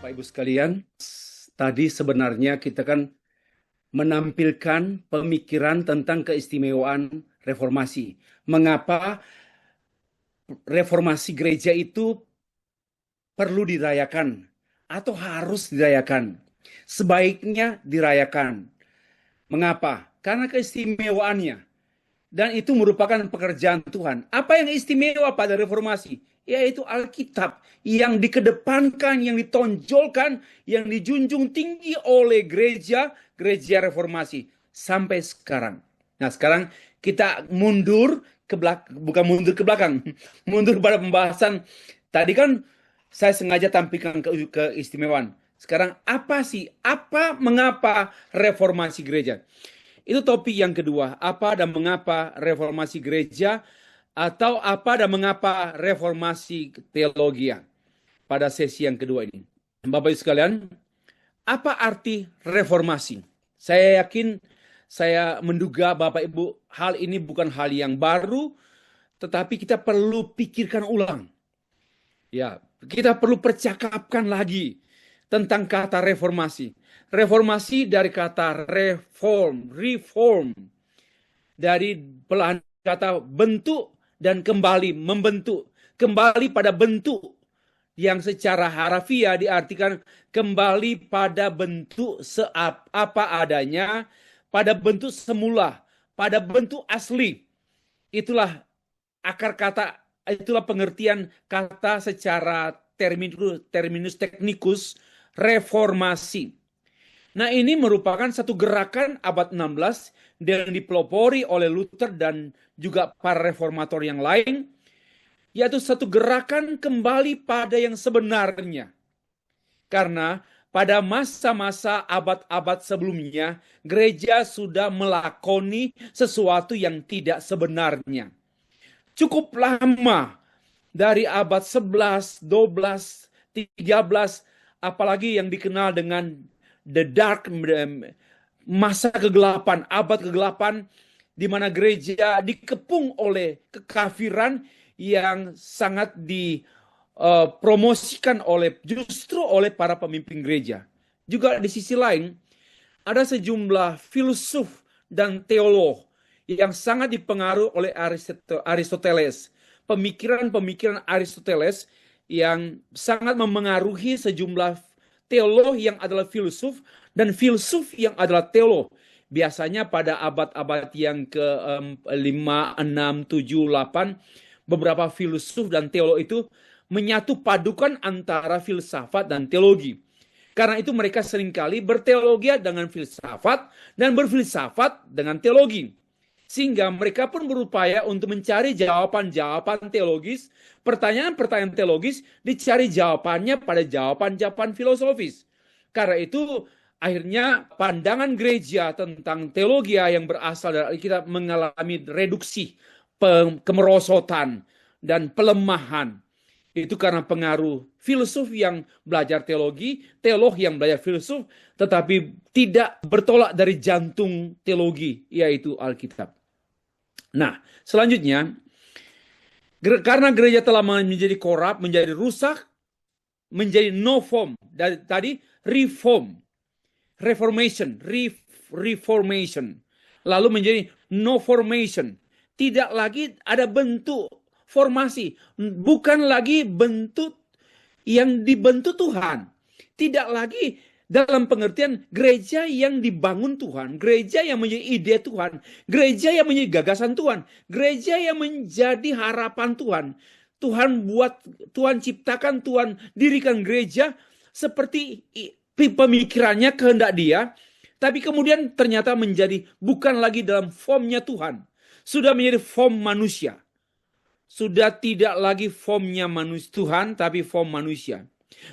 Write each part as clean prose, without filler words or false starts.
Bapak Ibu sekalian, tadi sebenarnya kita kan menampilkan pemikiran tentang keistimewaan reformasi. Mengapa reformasi gereja itu perlu dirayakan atau harus dirayakan? Sebaiknya dirayakan. Mengapa? Karena keistimewaannya. Dan itu merupakan pekerjaan Tuhan. Apa yang istimewa pada reformasi? Yaitu Alkitab yang dikedepankan, yang ditonjolkan, yang dijunjung tinggi oleh gereja reformasi sampai sekarang. Nah, sekarang kita mundur ke belakang, bukan mundur ke belakang, mundur pada pembahasan. Tadi kan saya sengaja tampilkan keistimewaan. Sekarang mengapa reformasi gereja? Itu topik yang kedua, apa dan mengapa reformasi gereja atau apa dan mengapa reformasi teologi pada sesi yang kedua ini. Bapak Ibu sekalian, apa arti reformasi? Saya yakin, saya menduga Bapak Ibu hal ini bukan hal yang baru, tetapi kita perlu pikirkan ulang. Ya, kita perlu percakapkan lagi tentang kata reformasi. Reformasi dari kata reform. Dari belahan kata bentuk dan kembali membentuk. Kembali pada bentuk yang secara harafiah diartikan kembali pada bentuk apa adanya, pada bentuk semula, pada bentuk asli. Itulah akar kata, itulah pengertian kata secara terminus teknikus reformasi. Nah, ini merupakan satu gerakan abad 16 yang dipelopori oleh Luther dan juga para reformator yang lain, yaitu satu gerakan kembali pada yang sebenarnya. Karena pada masa-masa abad-abad sebelumnya, gereja sudah melakoni sesuatu yang tidak sebenarnya. Cukup lama, dari abad 11, 12, 13, apalagi yang dikenal dengan the dark, masa kegelapan, abad kegelapan, di mana gereja dikepung oleh kekafiran yang sangat dipromosikan justru oleh para pemimpin gereja. Juga di sisi lain, ada sejumlah filsuf dan teolog yang sangat dipengaruhi oleh Aristoteles. Pemikiran-pemikiran Aristoteles yang sangat memengaruhi sejumlah teolog yang adalah filsuf dan filsuf yang adalah teolog. Biasanya pada abad-abad yang ke-5, 6, 7, 8, beberapa filsuf dan teolog itu menyatu padukan antara filsafat dan teologi. Karena itu mereka seringkali berteologi dengan filsafat dan berfilsafat dengan teologi. Sehingga mereka pun berupaya untuk mencari jawaban-jawaban teologis, pertanyaan-pertanyaan teologis, dicari jawabannya pada jawaban-jawaban filosofis. Karena itu, akhirnya pandangan gereja tentang teologi yang berasal dari Alkitab mengalami reduksi, kemerosotan, dan pelemahan. Itu karena pengaruh filsuf yang belajar teologi, teolog yang belajar filsuf, tetapi tidak bertolak dari jantung teologi, yaitu Alkitab. Nah, selanjutnya, karena gereja telah menjadi korup, menjadi rusak, menjadi no form. Dari tadi reform, reformation, lalu menjadi no formation. Tidak lagi ada bentuk formasi, bukan lagi bentuk yang dibentuk Tuhan. Tidak lagi dalam pengertian gereja yang dibangun Tuhan, gereja yang menjadi ide Tuhan, gereja yang menjadi gagasan Tuhan, gereja yang menjadi harapan Tuhan. Tuhan ciptakan, Tuhan dirikan gereja seperti pemikirannya, kehendak Dia, tapi kemudian ternyata menjadi bukan lagi dalam formnya Tuhan, sudah menjadi form manusia. Sudah tidak lagi formnya manusia Tuhan, tapi form manusia.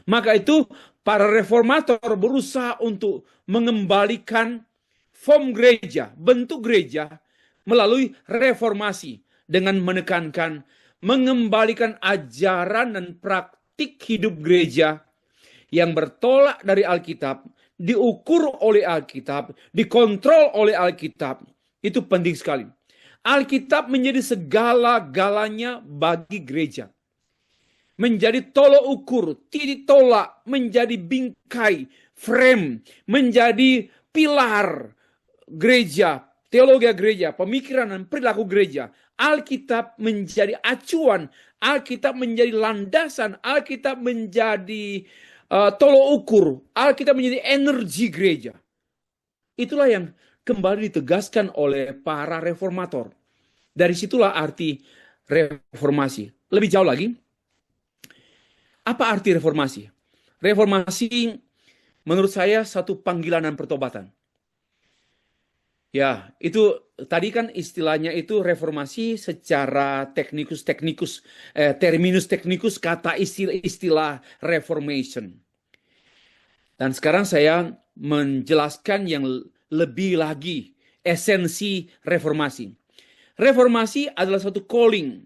Maka itu para reformator berusaha untuk mengembalikan form gereja, bentuk gereja melalui reformasi dengan menekankan, mengembalikan ajaran dan praktik hidup gereja yang bertolak dari Alkitab, diukur oleh Alkitab, dikontrol oleh Alkitab. Itu penting sekali. Alkitab menjadi segala-galanya bagi gereja. menjadi tolok ukur, titik tolak, menjadi bingkai, frame, menjadi pilar gereja, teologi gereja, pemikiran dan perilaku gereja. Alkitab menjadi acuan, Alkitab menjadi landasan, Alkitab menjadi tolok ukur, Alkitab menjadi energi gereja. Itulah yang kembali ditegaskan oleh para reformator. Dari situlah arti reformasi. Lebih jauh lagi, apa arti reformasi? Reformasi menurut saya satu panggilan dan pertobatan. Ya, itu tadi kan istilahnya itu reformasi secara terminus teknikus kata istilah reformation. Dan sekarang saya menjelaskan yang lebih lagi esensi reformasi. Reformasi adalah satu calling,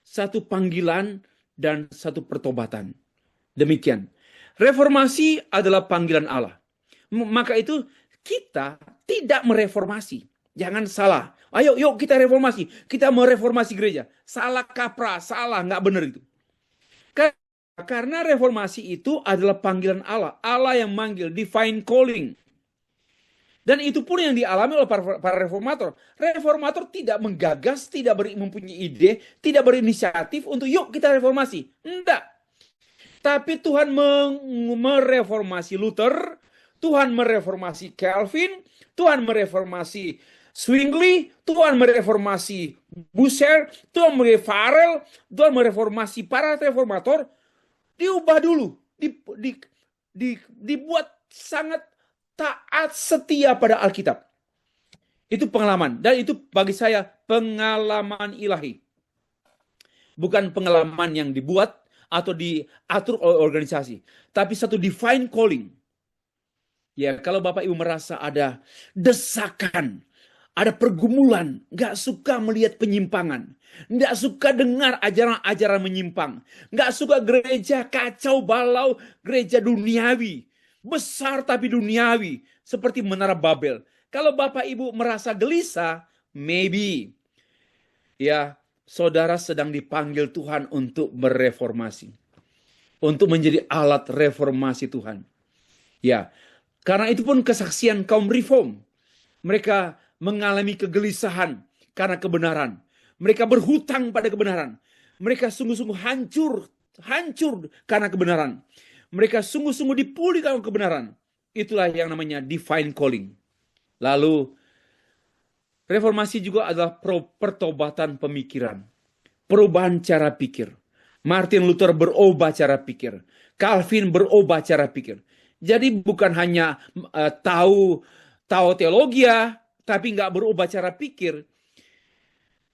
satu panggilan, dan satu pertobatan. Demikian. Reformasi adalah panggilan Allah. Maka itu kita tidak mereformasi. Jangan salah. Ayo, yuk kita reformasi. Kita mau reformasi gereja. Salah kaprah, salah, nggak benar itu. Karena reformasi itu adalah panggilan Allah. Allah yang manggil, divine calling. Dan itu pun yang dialami oleh para reformator. Reformator tidak menggagas, tidak mempunyai ide, tidak berinisiatif untuk yuk kita reformasi. Enggak. Tapi Tuhan mereformasi Luther, Tuhan mereformasi Calvin, Tuhan mereformasi Zwingli, Tuhan mereformasi Bucer, Tuhan mereformasi Farel, Tuhan mereformasi para reformator. Diubah dulu, dibuat sangat taat setia pada Alkitab. Itu pengalaman, dan itu bagi saya pengalaman ilahi. Bukan pengalaman yang dibuat atau diatur oleh organisasi, tapi satu divine calling. Ya, kalau Bapak Ibu merasa ada desakan, ada pergumulan, nggak suka melihat penyimpangan, nggak suka dengar ajaran-ajaran menyimpang, nggak suka gereja kacau balau, gereja duniawi, besar tapi duniawi, seperti Menara Babel. Kalau Bapak Ibu merasa gelisah, maybe ya saudara sedang dipanggil Tuhan untuk bereformasi, untuk menjadi alat reformasi Tuhan. Ya, karena itu pun kesaksian kaum reform. Mereka mengalami kegelisahan karena kebenaran. Mereka berhutang pada kebenaran. Mereka sungguh-sungguh hancur karena kebenaran. Mereka sungguh-sungguh dipulihkan oleh kebenaran. Itulah yang namanya divine calling. Lalu, reformasi juga adalah pertobatan pemikiran. Perubahan cara pikir. Martin Luther berubah cara pikir. Calvin berubah cara pikir. Jadi bukan hanya tahu teologi, tapi nggak berubah cara pikir.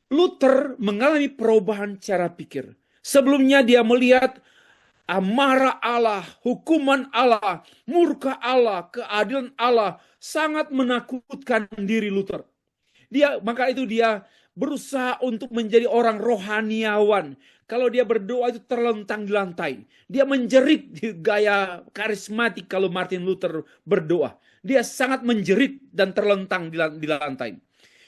Luther mengalami perubahan cara pikir. Sebelumnya dia melihat amarah Allah, hukuman Allah, murka Allah, keadilan Allah sangat menakutkan diri Luther. Maka itu dia berusaha untuk menjadi orang rohaniawan. Kalau dia berdoa itu terlentang di lantai. Dia menjerit di gaya karismatik kalau Martin Luther berdoa. Dia sangat menjerit dan terlentang di lantai.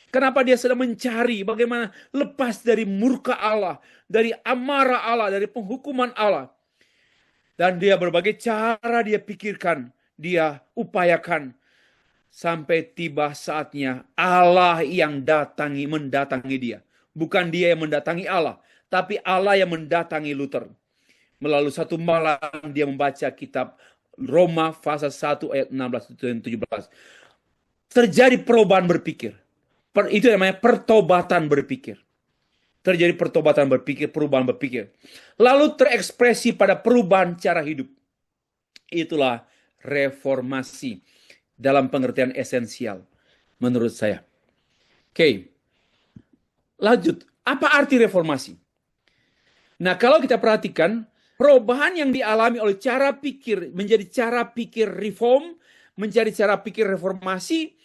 Kenapa dia sedang mencari bagaimana lepas dari murka Allah, dari amarah Allah, dari penghukuman Allah. Dan dia berbagai cara dia pikirkan, dia upayakan. Sampai tiba saatnya Allah yang mendatangi dia. Bukan dia yang mendatangi Allah, tapi Allah yang mendatangi Luther. Melalui satu malam dia membaca kitab Roma pasal 1 ayat 16 dan 17. Terjadi perubahan berpikir. Itu namanya pertobatan berpikir. Terjadi pertobatan berpikir, perubahan berpikir. Lalu terekspresi pada perubahan cara hidup. Itulah reformasi dalam pengertian esensial menurut saya. Oke. Lanjut, apa arti reformasi? Nah, kalau kita perhatikan, perubahan yang dialami oleh cara pikir menjadi cara pikir reform, menjadi cara pikir reformasi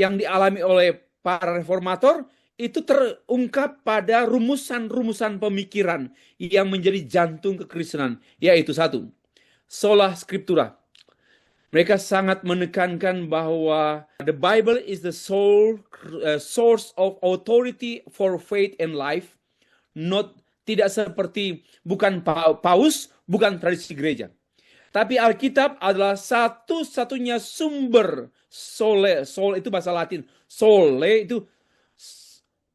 yang dialami oleh para reformator, itu terungkap pada rumusan-rumusan pemikiran yang menjadi jantung kekristenan, yaitu satu, sola scriptura. Mereka sangat menekankan bahwa the Bible is the sole source of authority for faith and life, not Tidak seperti bukan paus, bukan tradisi gereja. Tapi Alkitab adalah satu-satunya sumber sole itu bahasa Latin. Sole itu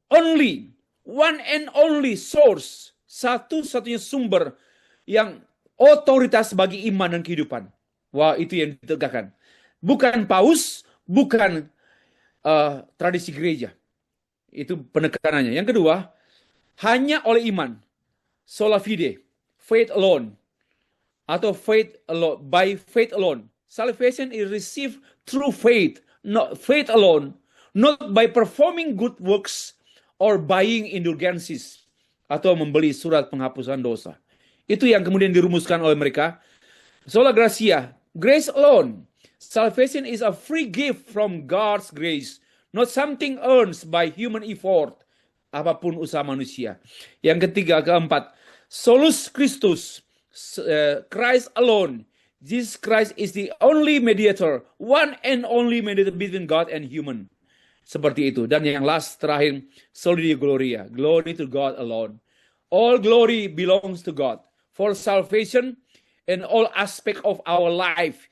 only, one and only source, satu-satunya sumber yang otoritas bagi iman dan kehidupan. Wah, itu yang ditegakkan. Bukan paus, bukan tradisi gereja. Itu penekanannya. Yang kedua, hanya oleh iman. Sola fide, faith alone. Atau faith alone, by faith alone. Salvation is received through faith, not faith alone. Not by performing good works or buying indulgences. Atau membeli surat penghapusan dosa. Itu yang kemudian dirumuskan oleh mereka. Sola gratia, grace alone. Salvation is a free gift from God's grace, not something earned by human effort, apapun usaha manusia. Yang ketiga, keempat, solus Christus, Christ alone. Jesus Christ is the only mediator, one and only mediator between God and human. Seperti itu. Dan yang last, terakhir, soli Deo gloria, glory to God alone. All glory belongs to God. For salvation and all aspect of our life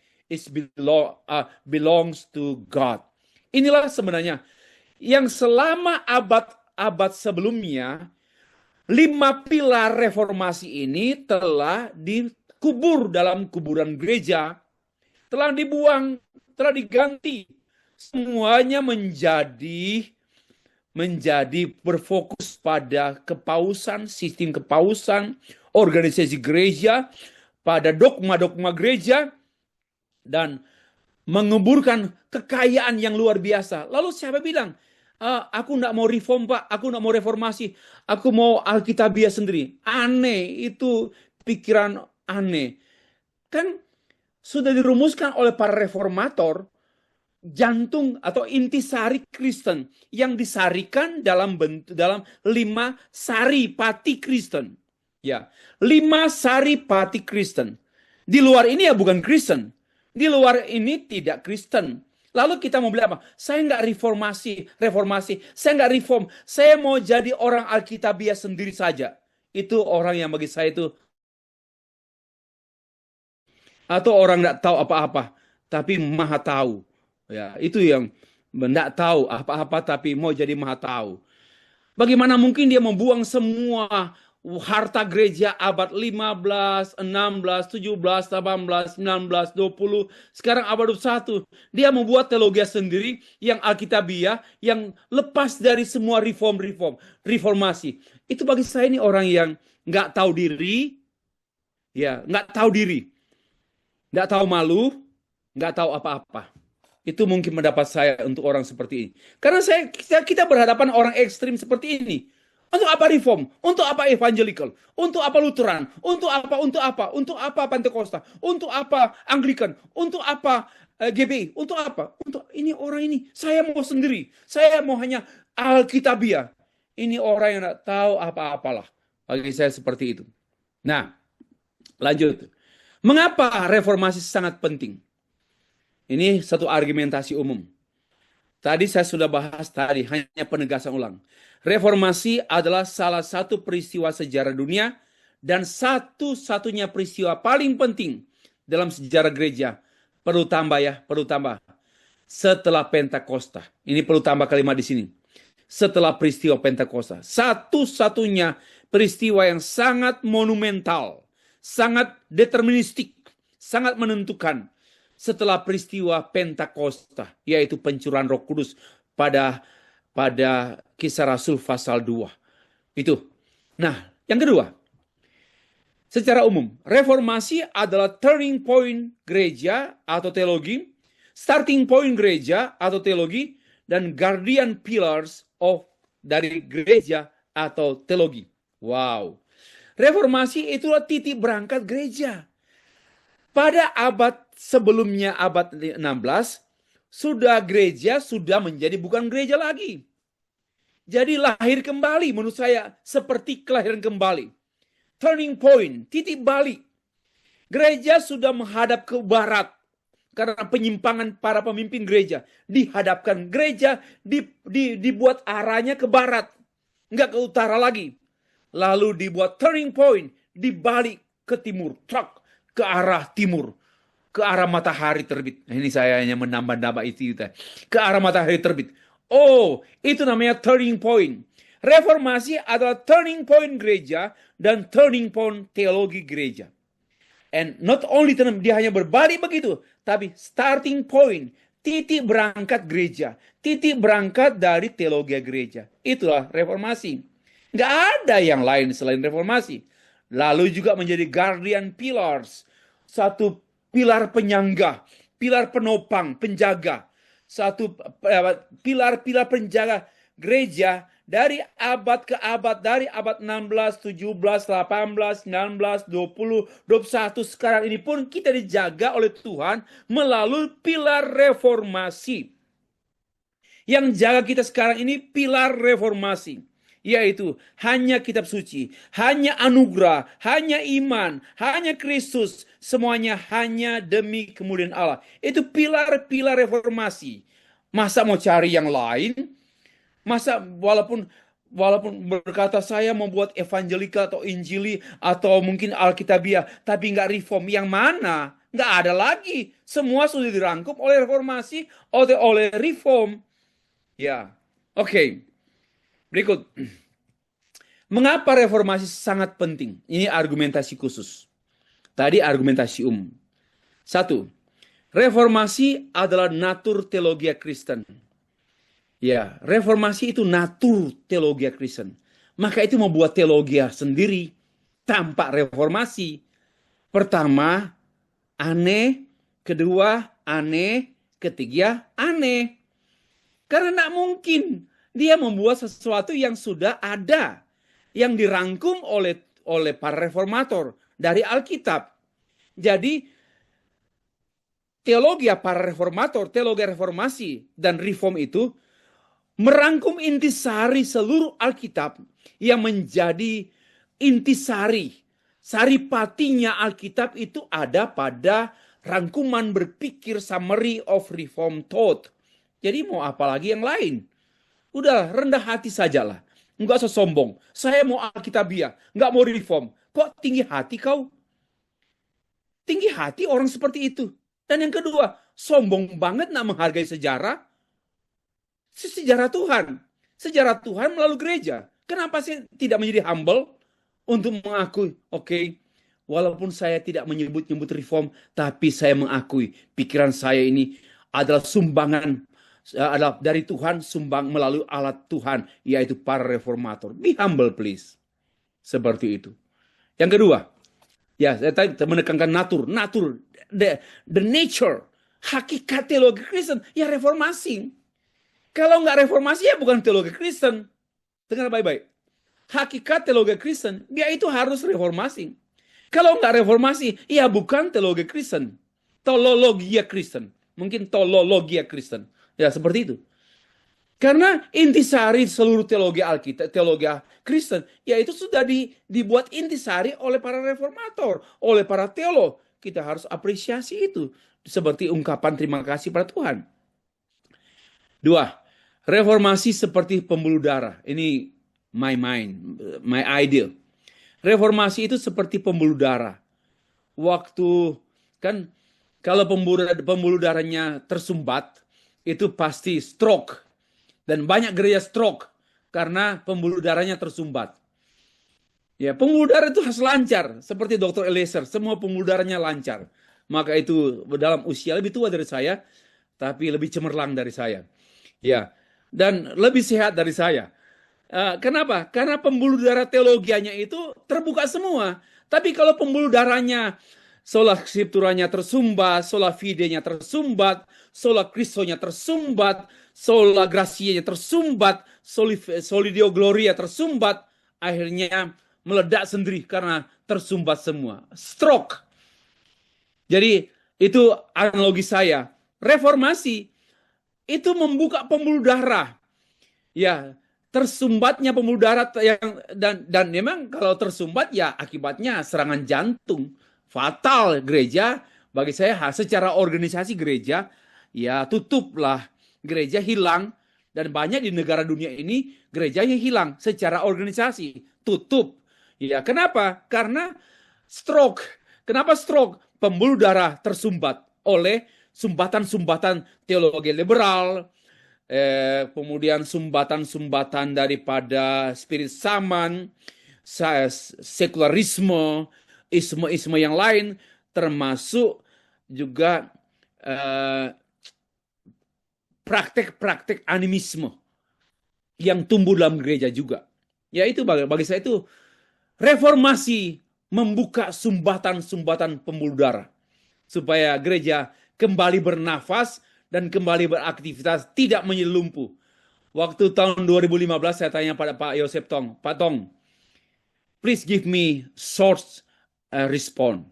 belongs to God. Inilah sebenarnya yang selama abad-abad sebelumnya 5 pilar reformasi ini telah dikubur dalam kuburan gereja, telah dibuang, telah diganti. Semuanya menjadi berfokus pada kepausan, sistem kepausan, organisasi gereja, pada dogma-dogma gereja, dan menguburkan kekayaan yang luar biasa. Lalu siapa bilang, aku enggak mau reform Pak, aku enggak mau reformasi, aku mau Alkitabiah sendiri. Aneh, itu pikiran aneh. Kan sudah dirumuskan oleh para reformator, jantung atau intisari Kristen yang disarikan dalam 5 sari pati Kristen. Ya, 5 sari pati Kristen. Di luar ini ya bukan Kristen. Di luar ini tidak Kristen. Lalu kita mau bilang apa? Saya nggak reformasi. Saya nggak reform. Saya mau jadi orang Alkitabiah sendiri saja. Itu orang yang bagi saya itu. Atau orang nggak tahu apa-apa, tapi maha tahu. Ya, itu yang nggak tahu apa-apa, tapi mau jadi maha tahu. Bagaimana mungkin dia membuang semua harta gereja abad 15, 16, 17, 18, 19, 20, sekarang abad 21. Dia membuat teologi sendiri yang Alkitabiah, yang lepas dari semua reformasi. Itu bagi saya ini orang yang nggak tahu diri, ya, nggak tahu diri, nggak tahu malu, nggak tahu apa-apa. Itu mungkin pendapat saya untuk orang seperti ini. Karena kita berhadapan orang ekstrim seperti ini. Untuk apa reform? Untuk apa evangelical? Untuk apa Lutheran? Untuk apa? Untuk apa Pentakosta? Untuk apa Anglikan? Untuk apa GBI? Untuk apa? Untuk ini orang ini. Saya mau sendiri. Saya mau hanya Alkitabiah. Ini orang yang tidak tahu apa-apalah. Bagi saya seperti itu. Nah, lanjut. Mengapa reformasi sangat penting? Ini satu argumentasi umum. Tadi saya sudah bahas tadi, hanya penegasan ulang. Reformasi adalah salah satu peristiwa sejarah dunia dan satu-satunya peristiwa paling penting dalam sejarah gereja. Perlu tambah ya, perlu tambah. Setelah Pentakosta. Ini perlu tambah kalimat di sini. Setelah peristiwa Pentakosta. Satu-satunya peristiwa yang sangat monumental, sangat deterministik, sangat menentukan. Setelah peristiwa Pentakosta, yaitu pencurahan Roh Kudus pada Kisah Rasul pasal 2. Itu. Nah, yang kedua, secara umum, reformasi adalah turning point gereja atau teologi, starting point gereja atau teologi, dan guardian pillars dari gereja atau teologi. Wow. Reformasi itulah titik berangkat gereja. Pada abad sebelumnya, abad 16, gereja sudah menjadi bukan gereja lagi. Jadi lahir kembali, menurut saya seperti kelahiran kembali. Turning point, titik balik. Gereja sudah menghadap ke barat. Karena penyimpangan para pemimpin gereja. Dihadapkan gereja, dibuat arahnya ke barat. Enggak ke utara lagi. lalu dibuat turning point, dibalik ke timur, ke arah timur, ke arah matahari terbit. Ini saya hanya menambah-nambah itu, ke arah matahari terbit. Oh, itu namanya turning point. Reformasi adalah turning point gereja dan turning point teologi gereja. And not only dia hanya berbalik begitu, tapi starting point, titik berangkat gereja, titik berangkat dari teologi gereja. Itulah reformasi. Nggak ada yang lain selain reformasi. Lalu juga menjadi guardian pillars, satu pilar penyangga, pilar penopang, penjaga, satu pilar-pilar penjaga gereja dari abad ke abad, dari abad 16, 17, 18, 19, 20, 21, sekarang ini pun kita dijaga oleh Tuhan melalui pilar reformasi. Yang jaga kita sekarang ini pilar reformasi, yaitu hanya kitab suci, hanya anugerah, hanya iman, hanya Kristus, semuanya hanya demi kemuliaan Allah. Itu pilar-pilar reformasi. Masa mau cari yang lain? Masa walaupun berkata saya membuat evangelika atau injili atau mungkin alkitabiah, tapi nggak reform, yang mana? Nggak ada lagi. Semua sudah dirangkum oleh reformasi, oleh reform. Ya, oke. Berikut. Mengapa reformasi sangat penting? Ini argumentasi khusus. Tadi argumentasi umum. 1. Reformasi adalah natur teologi Kristen. Ya, reformasi itu natur teologi Kristen. Maka itu membuat teologi sendiri tanpa reformasi. Pertama, aneh. Kedua, aneh. Ketiga, aneh. Karena tidak mungkin dia membuat sesuatu yang sudah ada, yang dirangkum oleh para reformator dari Alkitab. Jadi, teologi para reformator, teologi reformasi dan reform itu merangkum intisari seluruh Alkitab yang menjadi intisari. Saripatinya Alkitab itu ada pada rangkuman berpikir summary of Reformed thought. Jadi mau apa lagi yang lain? Udah rendah hati sajalah. Enggak usah sombong. Saya mau Alkitabiah, enggak mau reform. Kok tinggi hati kau? Tinggi hati orang seperti itu. Dan yang kedua, sombong banget nak menghargai sejarah. Sejarah Tuhan. Sejarah Tuhan melalui gereja. Kenapa sih tidak menjadi humble untuk mengakui, oke, walaupun saya tidak menyebut-nyebut reform, tapi saya mengakui pikiran saya ini adalah sumbangan, adalah dari Tuhan, sumbang melalui alat Tuhan, yaitu para reformator. Be humble please. Seperti itu. Yang kedua, ya saya tadi menekankan natur, the nature, hakikat teologi Kristen, ya reformasi. Kalau nggak reformasi ya bukan teologi Kristen. Dengar baik-baik. Hakikat teologi Kristen, dia itu harus reformasi. Kalau nggak reformasi, ya bukan teologi Kristen. Teologia Kristen. Mungkin teologia Kristen. Ya seperti itu. Karena intisari seluruh teologi Alkitab, teologi Kristen, ya itu sudah dibuat intisari oleh para reformator, oleh para teolog. Kita harus apresiasi itu. Seperti ungkapan terima kasih pada Tuhan. 2. Reformasi seperti pembuluh darah. Ini my idea. Reformasi itu seperti pembuluh darah. Waktu kan kalau pembuluh darahnya tersumbat, itu pasti stroke. Dan banyak gereja stroke karena pembuluh darahnya tersumbat. Ya, pembuluh darah itu harus lancar, seperti Dr. Eliezer, semua pembuluh darahnya lancar. Maka itu dalam usia lebih tua dari saya, tapi lebih cemerlang dari saya. Ya, dan lebih sehat dari saya. Kenapa? Karena pembuluh darah teologianya itu terbuka semua. Tapi kalau pembuluh darahnya, sola scripturanya tersumbat, sola fidenya tersumbat, sola Kristonya tersumbat, sola gratianya tersumbat, soli deo gloria tersumbat, akhirnya meledak sendiri karena tersumbat semua. Stroke. Jadi itu analogi saya. Reformasi itu membuka pembuluh darah. Ya, tersumbatnya pembuluh darah dan memang kalau tersumbat ya akibatnya serangan jantung fatal gereja. Bagi saya secara organisasi gereja ya tutuplah, gereja hilang, dan banyak di negara dunia ini gerejanya hilang secara organisasi, tutup. Ya, kenapa? Karena stroke. Kenapa stroke? Pembuluh darah tersumbat oleh sumbatan-sumbatan teologi liberal, kemudian sumbatan-sumbatan daripada spirit saman, sekularisme, isme-isme yang lain, termasuk juga praktek-praktek animisme yang tumbuh dalam gereja juga. Ya itu bagi saya itu reformasi membuka sumbatan-sumbatan pembuluh darah supaya gereja kembali bernafas dan kembali beraktivitas, tidak menjadi lumpuh. Waktu tahun 2015 saya tanya pada Pak Yosef Tong, Pak Tong, please give me short response,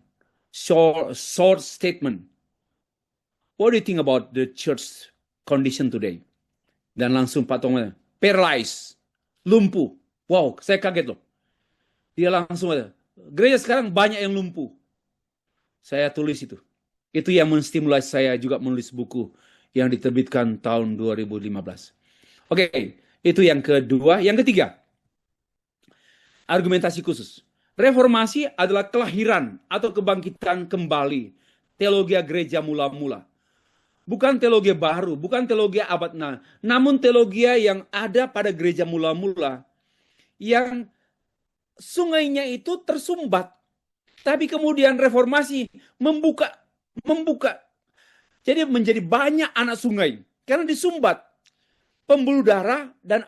short statement. What do you think about the church condition today? Dan langsung Pak Tong, paralyzed, lumpuh. Wow, saya kaget loh. Dia langsung ada, gereja sekarang banyak yang lumpuh. Saya tulis itu. Itu yang menstimulasi saya juga menulis buku yang diterbitkan tahun 2015. Oke, itu yang kedua. Yang ketiga, argumentasi khusus. Reformasi adalah kelahiran atau kebangkitan kembali teologi gereja mula-mula. Bukan teologi baru, bukan teologi abad nah, namun teologi yang ada pada gereja mula-mula yang sungainya itu tersumbat. Tapi kemudian reformasi membuka. Jadi menjadi banyak anak sungai. Karena disumbat. Pembuluh darah dan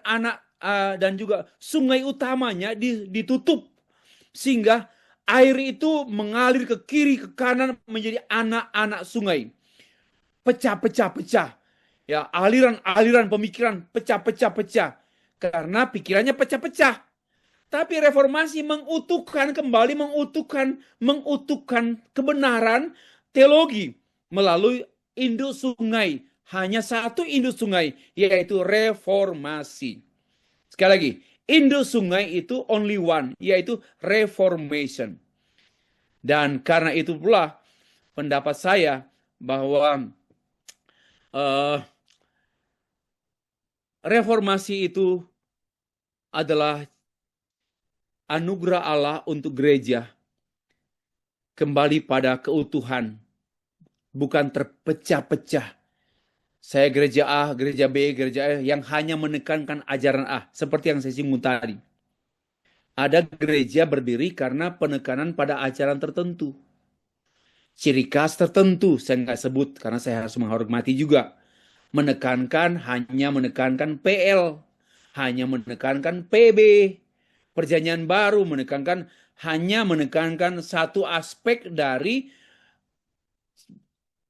dan juga sungai utamanya ditutup. Sehingga air itu mengalir ke kiri, ke kanan menjadi anak-anak sungai. Pecah. Ya, aliran pemikiran pecah. Karena pikirannya pecah-pecah. Tapi reformasi mengutuhkan kebenaran teologi melalui induk sungai. Hanya satu induk sungai, yaitu reformasi. Sekali lagi, induk sungai itu only one, yaitu reformation. Dan karena itu pula pendapat saya bahwa reformasi itu adalah anugerah Allah untuk gereja kembali pada keutuhan, bukan terpecah-pecah. Saya gereja A, gereja B, gereja E yang hanya menekankan ajaran A, seperti yang saya singgung tadi. Ada gereja berdiri karena penekanan pada ajaran tertentu. Ciri khas tertentu, saya nggak sebut karena saya harus menghormati juga. Hanya menekankan PL, hanya menekankan PB. Perjanjian baru hanya menekankan satu aspek dari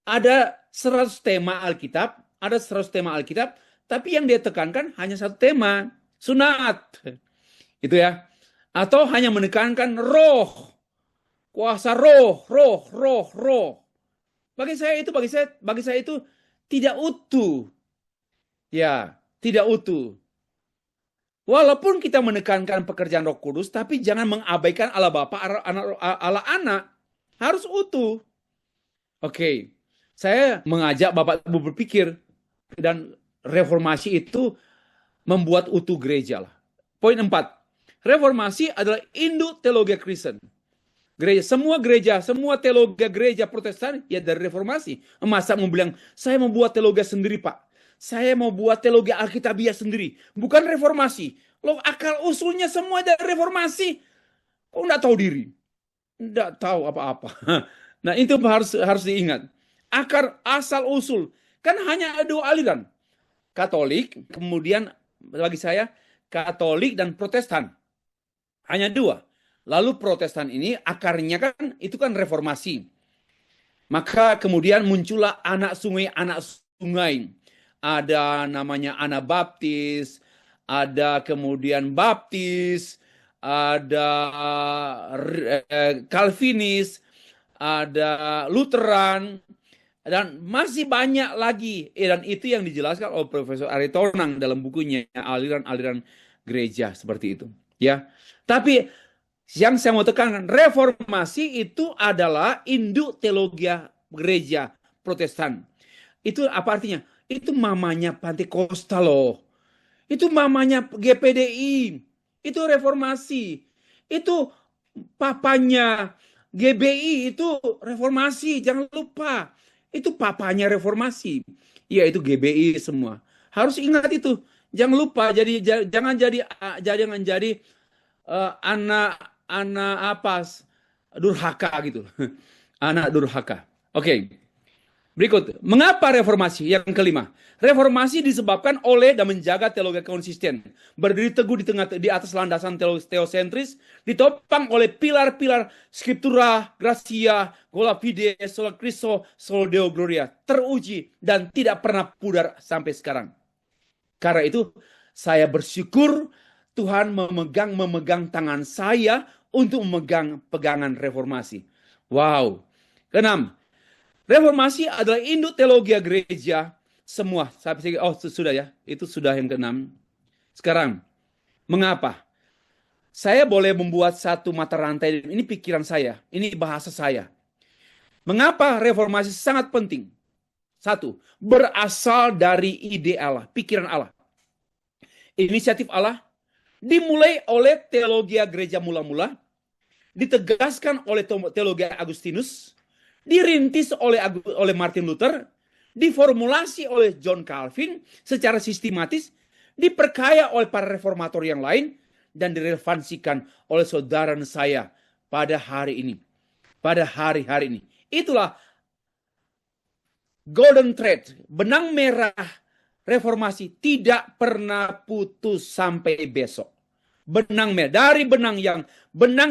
ada 100 tema Alkitab, tapi yang dia tekankan hanya satu tema, sunat. Itu ya. Atau hanya menekankan roh, kuasa roh. Bagi saya itu tidak utuh. Ya, tidak utuh. Walaupun kita menekankan pekerjaan Roh Kudus, tapi jangan mengabaikan Allah Bapa, Allah Anak. Harus utuh. Oke. Saya mengajak Bapak Ibu berpikir, dan reformasi itu membuat utuh gereja lah. Poin 4. Reformasi adalah induk teologi Kristen. Semua teologi gereja Protestan ya dari reformasi. Masa mau bilang, saya mau buat teologi sendiri, Pak. Saya mau buat teologi Alkitabiah sendiri. Bukan reformasi. Loh, akal usulnya semua dari reformasi. Kok nggak tahu diri? Nggak tahu apa-apa. Nah, itu harus diingat. Asal usul. Kan hanya ada dua aliran. Katolik, kemudian bagi saya, Katolik dan Protestan. Hanya dua. Lalu Protestan ini akarnya kan, itu kan reformasi. Maka kemudian muncullah anak sungai. Ada namanya Anabaptis, ada kemudian Baptis, ada Calvinis, ada Lutheran, dan masih banyak lagi. Dan itu yang dijelaskan oleh Profesor Aritonang dalam bukunya Aliran-aliran Gereja seperti itu. Ya, tapi yang saya mau tekankan, reformasi itu adalah induk teologi gereja Protestan. Itu apa artinya? Itu mamanya Pantekostal loh. Itu mamanya GPDI. Itu reformasi. Itu papanya GBI itu reformasi, jangan lupa. Itu papanya reformasi. Ya, itu GBI semua. Harus ingat itu. Jangan lupa, jangan jadi anak apa durhaka gitu. Anak durhaka. Oke. Berikut, mengapa reformasi? Yang kelima, reformasi disebabkan oleh dan menjaga teologi konsisten, berdiri teguh di atas landasan teosentris, ditopang oleh pilar-pilar scriptura, gracia, sola fide, sola Christo, sola Deo gloria, teruji dan tidak pernah pudar sampai sekarang. Karena itu, saya bersyukur Tuhan memegang tangan saya untuk memegang pegangan reformasi. Wow. Keenam, reformasi adalah induk teologi gereja semua. Sudah ya. Itu sudah yang keenam. Sekarang, mengapa? Saya boleh membuat satu mata rantai. Ini pikiran saya. Ini bahasa saya. Mengapa reformasi sangat penting? Satu, berasal dari ide Allah, pikiran Allah. Inisiatif Allah dimulai oleh teologi gereja mula-mula, ditegaskan oleh teologi Agustinus, dirintis oleh Martin Luther, diformulasi oleh John Calvin secara sistematis, diperkaya oleh para reformator yang lain, dan direlevansikan oleh saudara saya pada hari ini. Pada hari-hari ini. Itulah golden thread, benang merah reformasi tidak pernah putus sampai besok. Benang merah, dari benang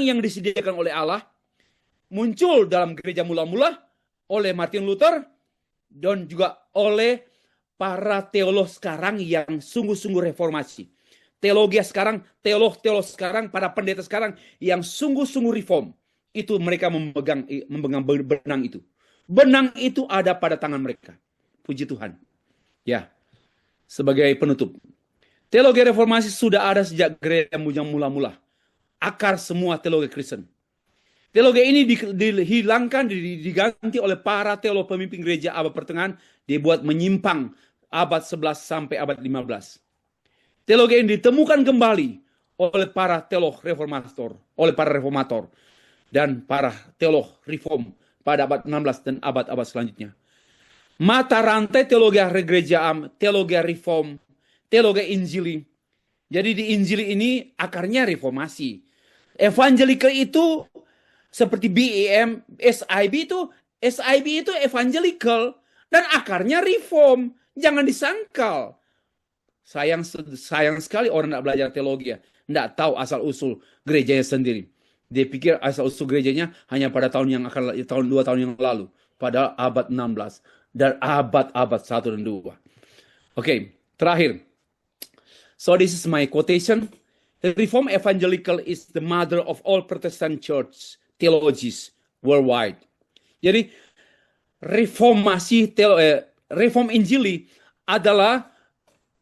yang disediakan oleh Allah, muncul dalam gereja mula-mula oleh Martin Luther dan juga oleh para teolog sekarang yang sungguh-sungguh reformasi. Teologi sekarang, teolog sekarang, para pendeta sekarang yang sungguh-sungguh reform. Itu mereka memegang benang itu. Benang itu ada pada tangan mereka. Puji Tuhan. Ya, sebagai penutup. Teologi reformasi sudah ada sejak gereja yang mula-mula. Akar semua teologi Kristen. Teologi ini dihilangkan, diganti oleh para teolog pemimpin gereja abad pertengahan, dibuat menyimpang abad 11 sampai abad 15. Teologi ini ditemukan kembali oleh para teolog reformator, dan para teolog reform pada abad 16 dan abad-abad selanjutnya. Mata rantai teologi gereja, teologi reform, teologi Injili. Jadi di Injili ini akarnya reformasi. Evangelical itu seperti BEM, SIB itu evangelical dan akarnya reform. Jangan disangkal. Sayang sekali orang tidak belajar teologi, tidak tahu asal usul gerejanya sendiri. Dia pikir asal usul gerejanya hanya pada tahun 2 tahun yang lalu, pada abad 16 dan abad 1 dan 2. Oke, terakhir. So this is my quotation. The Reformed Evangelical is the mother of all Protestant church theologies worldwide. Jadi reform Injili adalah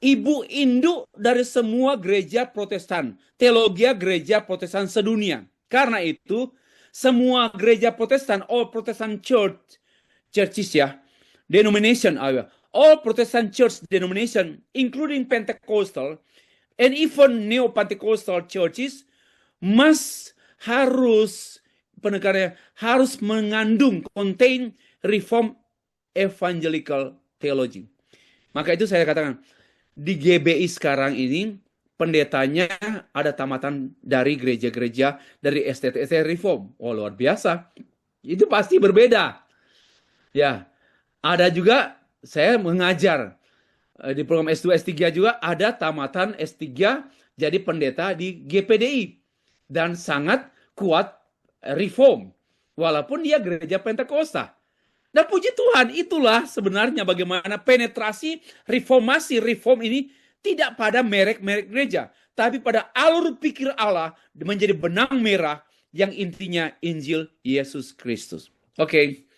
ibu induk dari semua gereja Protestan, teologi gereja Protestan sedunia. Karena itu, semua gereja Protestan, all Protestant churches ya, denomination, all Protestant church denomination, including Pentecostal, and even Neo-Pentecostal churches, harus mengandung, contain Reform Evangelical Theology. Maka itu saya katakan, di GBI sekarang ini, pendetanya ada tamatan dari gereja-gereja, dari STT Reform. Oh, luar biasa. Itu pasti berbeda. Ya, ada juga saya mengajar di program S2, S3 juga ada tamatan S3 jadi pendeta di GPDI. Dan sangat kuat reform. Walaupun dia gereja Pentakosta. Dan puji Tuhan, itulah sebenarnya bagaimana penetrasi reform ini tidak pada merek-merek gereja. Tapi pada alur pikir Allah menjadi benang merah yang intinya Injil Yesus Kristus. Oke,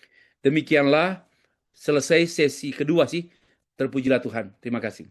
demikianlah selesai sesi kedua sih. Terpujilah Tuhan. Terima kasih.